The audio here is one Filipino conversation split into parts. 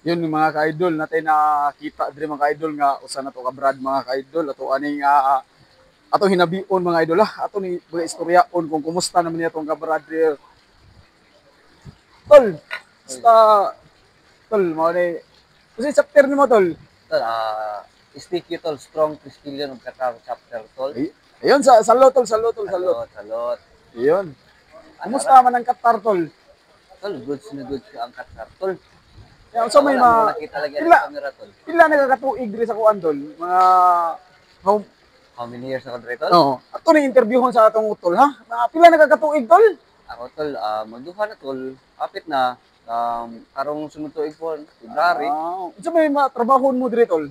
Yun yung mga ka-idol natin nakita diri mga ka-idol nga usa na to ka Brad mga ka-idol ato aning ato hinabion mga idol ato ni mga istoryaon kung kumusta naman niya tong ka Brad diri. Tol, basta tol mo ni kasi chapter nimo tol. Tol, STQ tol, strong Priscillian ug Qatar chapter tol. Ay, ayun sa lot tol, sa lot tol, sa lot. Salot. Ayun. Anara, Kumusta man ang Qatar tol? tol, goods na goods ka ang Qatar tol. Kaya so may Wala mo nakita lagi ang pila camera tol. pila nagakatuig diri sa kuan tol. Mga how How many years ako dre tol? no, ato ni interviewon sa atong utol ha. Mga pila nagakatuig tol? Ako tol, magduha na tol. Kapit na. Karong sunod tuig po, February. Unsa may matrabahon mo diri tol?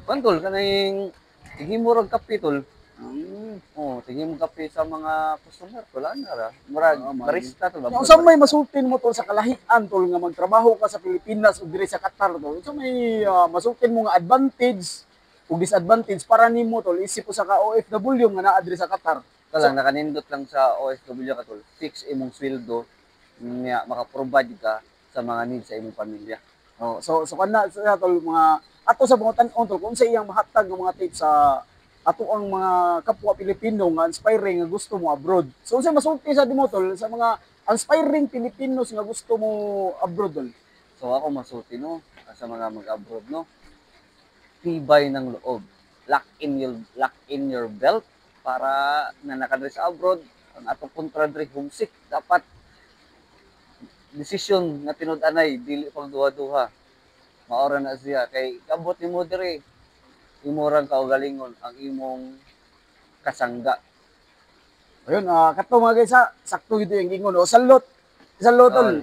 Kuan tol, kanang tigim mo rag kape tol. Hmm. Oh, tigim mo kape sa mga customer tol. Ano ra? Murag, barista tol. Unsa may masultin mo tol sa kalahian tol nga magtrabaho ka sa Pilipinas ug diri sa Qatar tol? Unsa may masultin mo nga advantage ug disadvantage para nimo tol isip usa ka OFW nga naa diri sa Qatar? Ito lang, nakanindot lang sa OFW ka tol. Fix imong sweldo. Nga maka-provide ka sa mga needs sa imong pamilya. Oh, so kana sa tol mga ato sa mga tan-on tol kung sa iyang mahatag ng mga tips sa ato ang mga kapwa Pilipino nga inspiring nga gusto mo abroad. So unsa masulti sa dimo tol sa mga inspiring Pilipinos nga gusto mo abroad tol? So ako masulti no, sa mga mag-abroad no. Tibay ng loob. Lock in your belt para na nakadre sa abroad ang atong kontra dre homesick dapat desisyon nga tinud-anay dili pag duha-duha. Maora na siya kay kabot nimo diri imorang kaugalingon ang imong kasangga. Ayun, kato mga guys ha, sakto ito yung gingon. O, salot. Salot, tol.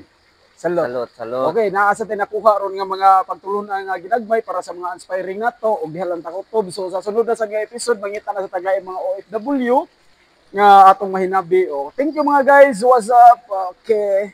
Salot. Salot. Okay, naasa tayo nakuha ron nga mga pagtulunan nga ginagmay para sa mga inspiring nato o bihalang takotob. So, sa sunod na sa nga episode, mangita na sa tagay mga OFW nga atong mahinabi. O, thank you mga guys. What's up? Okay.